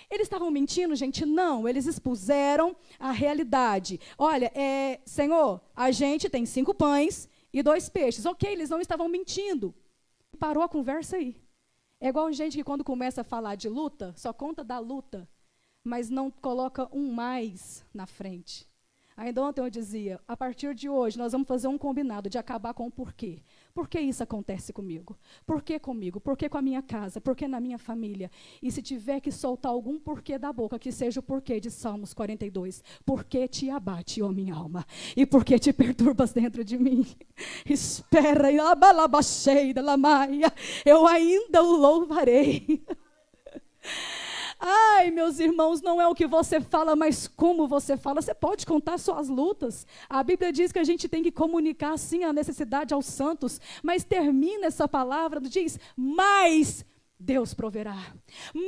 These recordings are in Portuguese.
Eles estavam mentindo, gente? Não, eles expuseram a realidade. Olha, Senhor, a gente tem 5 pães e 2 peixes. Ok, eles não estavam mentindo. Parou a conversa aí. É igual gente que quando começa a falar de luta, só conta da luta, mas não coloca um mais na frente. Ainda ontem eu dizia, a partir de hoje nós vamos fazer um combinado de acabar com o porquê. Por que isso acontece comigo? Por que comigo? Por que com a minha casa? Por que na minha família? E se tiver que soltar algum porquê da boca, que seja o porquê de Salmos 42. Por que te abate, ó minha alma? E por que te perturbas dentro de mim? Espera, eu ainda o louvarei. Ai, meus irmãos, não é o que você fala, mas como você fala. Você pode contar suas lutas. A Bíblia diz que a gente tem que comunicar, sim, a necessidade aos santos. Mas termina essa palavra, diz, mas Deus proverá.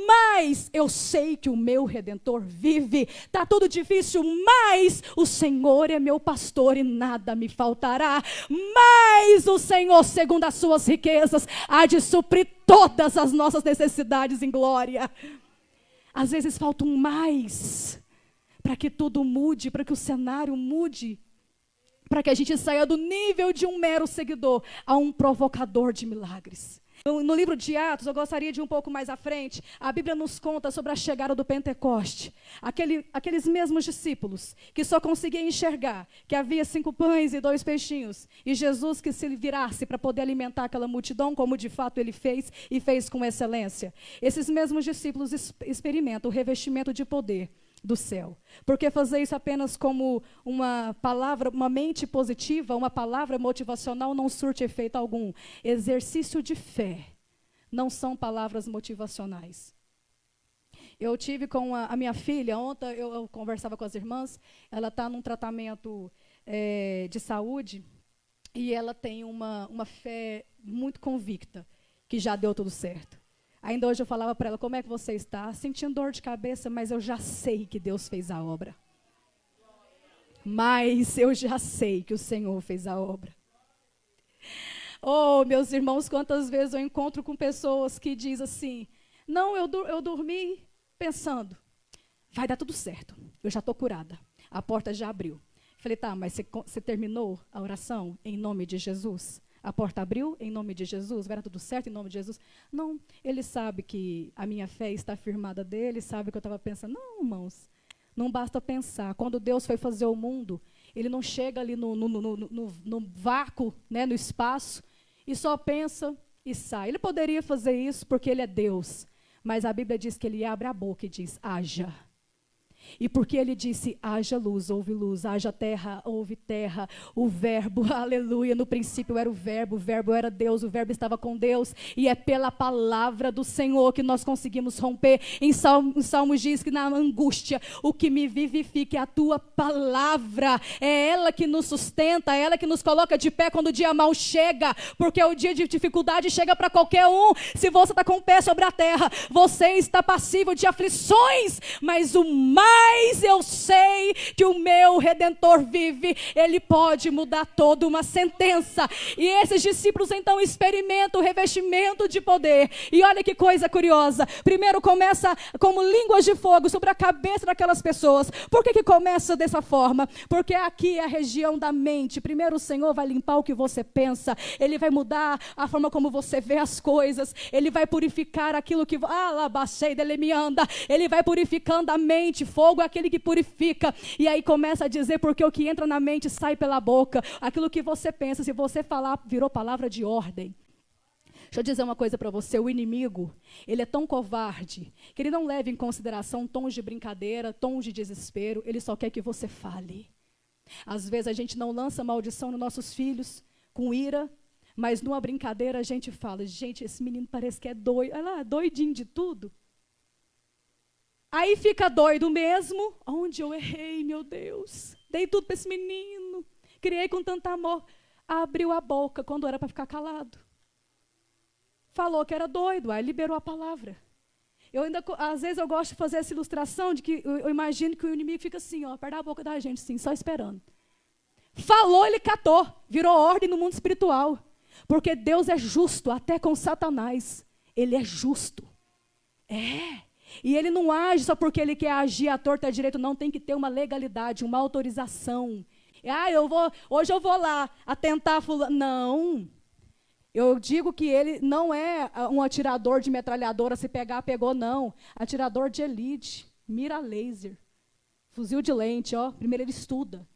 Mas eu sei que o meu Redentor vive. Está tudo difícil, mas o Senhor é meu pastor e nada me faltará. Mas o Senhor, segundo as suas riquezas, há de suprir todas as nossas necessidades em glória. Às vezes falta um mais para que tudo mude, para que o cenário mude, para que a gente saia do nível de um mero seguidor a um provocador de milagres. No livro de Atos, eu gostaria de ir um pouco mais à frente, a Bíblia nos conta sobre a chegada do Pentecoste. Aqueles mesmos discípulos que só conseguiam enxergar que havia 5 pães e 2 peixinhos, e Jesus que se virasse para poder alimentar aquela multidão, como de fato ele fez, e fez com excelência. Esses mesmos discípulos experimentam o revestimento de poder do céu. Porque fazer isso apenas como uma palavra, uma mente positiva, uma palavra motivacional não surte efeito algum. Exercício de fé não são palavras motivacionais. Eu tive com a minha filha, ontem eu conversava com as irmãs, ela está num tratamento de saúde e ela tem uma fé muito convicta que já deu tudo certo. Ainda hoje eu falava para ela, como é que você está? Sentindo dor de cabeça, mas eu já sei que Deus fez a obra. Mas eu já sei que o Senhor fez a obra. Oh, meus irmãos, quantas vezes eu encontro com pessoas que dizem assim, não, eu dormi pensando, vai dar tudo certo, eu já estou curada, a porta já abriu. Falei, tá, mas você terminou a oração em nome de Jesus? A porta abriu em nome de Jesus, vai dar tudo certo em nome de Jesus? Não, ele sabe que a minha fé está firmada dele, sabe que eu estava pensando. Não, irmãos, não basta pensar. Quando Deus foi fazer o mundo, ele não chega ali no vácuo, né, no espaço, e só pensa e sai. Ele poderia fazer isso porque ele é Deus, mas a Bíblia diz que ele abre a boca e diz, haja. E porque ele disse, haja luz, haja terra, houve terra, o verbo, aleluia, no princípio era o verbo era Deus, o verbo estava com Deus, e é pela palavra do Senhor que nós conseguimos romper. Em Salmos diz que na angústia, o que me vivifica é a tua palavra, é ela que nos sustenta, é ela que nos coloca de pé quando o dia mau chega, porque o dia de dificuldade chega para qualquer um. Se você está com o pé sobre a terra, você está passível de aflições, mas o mais eu sei que o meu Redentor vive, ele pode mudar toda uma sentença. E esses discípulos então experimentam o revestimento de poder. E olha que coisa curiosa, primeiro começa como línguas de fogo sobre a cabeça daquelas pessoas. Por que começa dessa forma? Porque aqui é a região da mente. Primeiro o Senhor vai limpar o que você pensa, ele vai mudar a forma como você vê as coisas, ele vai purificar aquilo que ele vai purificando a mente. Fogo é aquele que purifica. E aí começa a dizer, porque o que entra na mente sai pela boca. Aquilo que você pensa, se você falar, virou palavra de ordem. Deixa eu dizer uma coisa para você, o inimigo, ele é tão covarde, que ele não leva em consideração tons de brincadeira, tons de desespero, ele só quer que você fale. Às vezes a gente não lança maldição nos nossos filhos, com ira, mas numa brincadeira a gente fala, gente, esse menino parece que é doido, olha lá, doidinho de tudo. Aí fica doido mesmo. Onde eu errei, meu Deus? Dei tudo para esse menino. Criei com tanto amor. Abriu a boca quando era para ficar calado. Falou que era doido, aí liberou a palavra. Às vezes eu gosto de fazer essa ilustração de que eu imagino que o inimigo fica assim, ó, perto da boca da gente, assim, só esperando. Falou, ele catou. Virou ordem no mundo espiritual. Porque Deus é justo até com Satanás. Ele é justo. E ele não age só porque ele quer agir à torta e à direita, não, tem que ter uma legalidade, uma autorização. Hoje eu vou lá atentar fulano. Não. Eu digo que ele não é um atirador de metralhadora, se pegar, pegou, não. Atirador de elite, mira laser, fuzil de lente, ó. Primeiro ele estuda.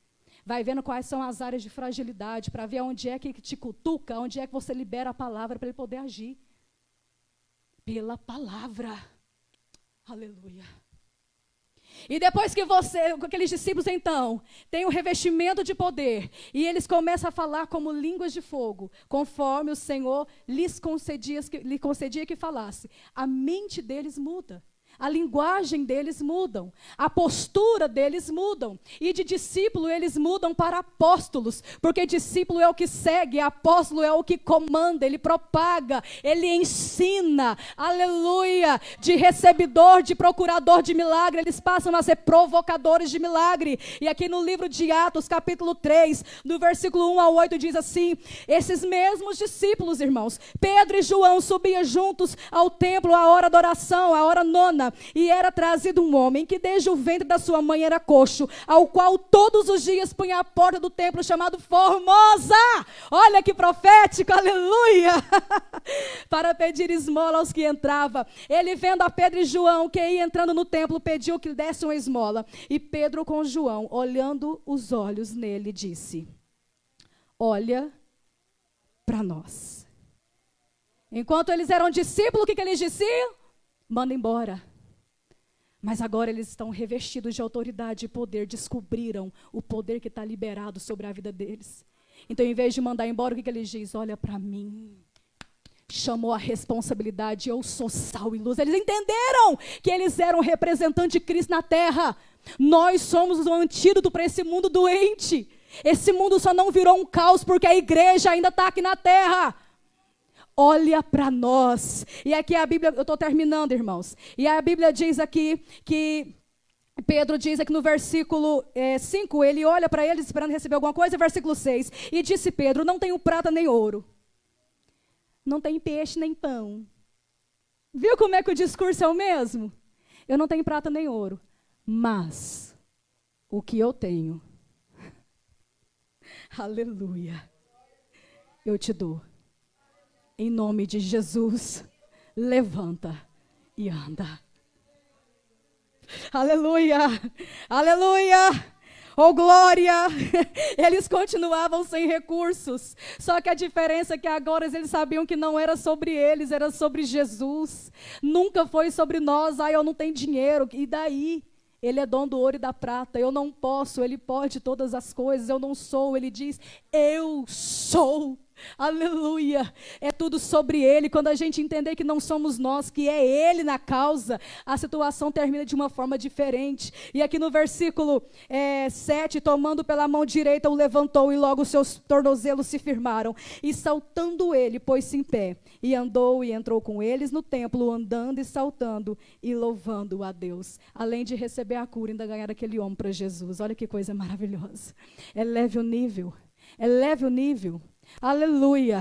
Vai vendo quais são as áreas de fragilidade, para ver onde é que te cutuca, onde é que você libera a palavra para ele poder agir. Pela palavra. Aleluia. E depois que aqueles discípulos então, têm um revestimento de poder, e eles começam a falar como línguas de fogo, conforme o Senhor lhes concedia que falasse, a mente deles muda. A linguagem deles mudam, a postura deles mudam, e de discípulo eles mudam para apóstolos, porque discípulo é o que segue, apóstolo é o que comanda, ele propaga, ele ensina, aleluia, de recebedor, de procurador de milagre, eles passam a ser provocadores de milagre. E aqui no livro de Atos, capítulo 3, do versículo 1 ao 8, diz assim, esses mesmos discípulos, irmãos, Pedro e João subiam juntos ao templo à hora da oração, à hora nona, e era trazido um homem que desde o ventre da sua mãe era coxo, ao qual todos os dias punha a porta do templo chamado Formosa, olha que profético, aleluia, para pedir esmola aos que entravam. Ele vendo a Pedro e João que ia entrando no templo, pediu que lhe desse uma esmola, e Pedro com João, olhando os olhos nele, disse, olha para nós. Enquanto eles eram discípulos, o que eles diziam? Manda embora. Mas agora eles estão revestidos de autoridade e poder, descobriram o poder que está liberado sobre a vida deles. Então, em vez de mandar embora, o que eles dizem? Olha para mim. Chamou a responsabilidade, eu sou sal e luz. Eles entenderam que eles eram representantes de Cristo na terra. Nós somos o antídoto para esse mundo doente. Esse mundo só não virou um caos porque a igreja ainda está aqui na terra. Olha para nós. E aqui a Bíblia, eu estou terminando, irmãos. E a Bíblia diz aqui que Pedro diz aqui no versículo 5, ele olha para eles esperando receber alguma coisa, versículo 6. E disse Pedro, não tenho prata nem ouro. Não tenho peixe nem pão. Viu como é que o discurso é o mesmo? Eu não tenho prata nem ouro. Mas o que eu tenho, aleluia, eu te dou. Em nome de Jesus, levanta e anda. Aleluia, aleluia, oh glória. Eles continuavam sem recursos, só que a diferença é que agora eles sabiam que não era sobre eles, era sobre Jesus. Nunca foi sobre nós, eu não tenho dinheiro, e daí? Ele é dono do ouro e da prata, eu não posso, ele pode todas as coisas, eu não sou, ele diz, eu sou. Aleluia, é tudo sobre ele. Quando a gente entender que não somos nós, que é ele na causa, a situação termina de uma forma diferente. E aqui no versículo 7, tomando pela mão direita o levantou, e logo seus tornozelos se firmaram, e saltando ele pôs-se em pé, e andou e entrou com eles no templo, andando e saltando e louvando a Deus. Além de receber a cura, ainda ganhar aquele homem para Jesus. Olha que coisa maravilhosa. Eleve o nível, eleve o nível. Aleluia.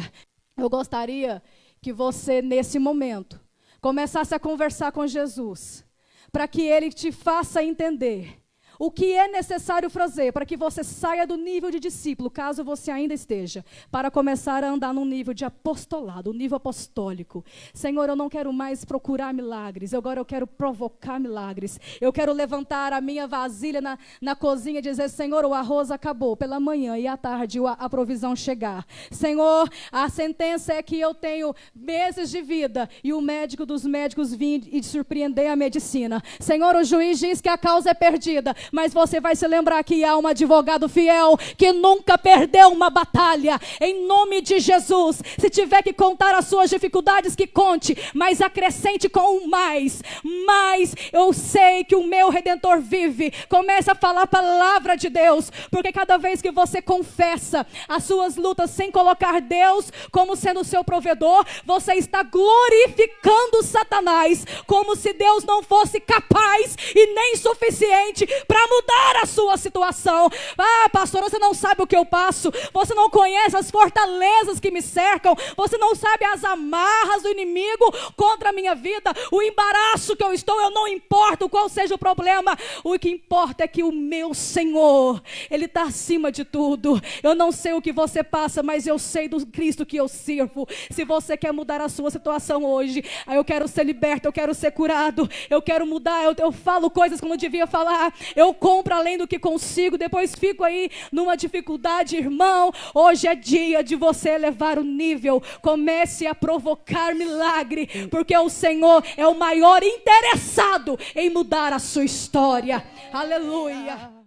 Eu gostaria que você, nesse momento, começasse a conversar com Jesus, para que Ele te faça entender o que é necessário fazer para que você saia do nível de discípulo, caso você ainda esteja, para começar a andar num nível de apostolado, um nível apostólico. Senhor, eu não quero mais procurar milagres, agora eu quero provocar milagres. Eu quero levantar a minha vasilha na cozinha e dizer, Senhor, o arroz acabou pela manhã e à tarde a provisão chegar. Senhor, a sentença é que eu tenho meses de vida e o médico dos médicos vir e surpreender a medicina. Senhor, o juiz diz que a causa é perdida, mas você vai se lembrar que há um advogado fiel que nunca perdeu uma batalha. Em nome de Jesus, se tiver que contar as suas dificuldades, que conte, mas acrescente com um mais. Mas eu sei que o meu Redentor vive. Comece a falar a palavra de Deus, porque cada vez que você confessa as suas lutas sem colocar Deus como sendo o seu provedor, você está glorificando Satanás, como se Deus não fosse capaz e nem suficiente para mudar a sua situação. Ah, pastor, você não sabe o que eu passo. Você não conhece as fortalezas que me cercam. Você não sabe as amarras do inimigo contra a minha vida. O embaraço que eu estou, eu não importo qual seja o problema. O que importa é que o meu Senhor, Ele está acima de tudo. Eu não sei o que você passa, mas eu sei do Cristo que eu sirvo. Se você quer mudar a sua situação hoje, eu quero ser liberto, eu quero ser curado, eu quero mudar, eu falo coisas como eu devia falar, eu compro além do que consigo, depois fico aí numa dificuldade, irmão. Hoje é dia de você elevar o nível, comece a provocar milagre, porque o Senhor é o maior interessado em mudar a sua história. Aleluia.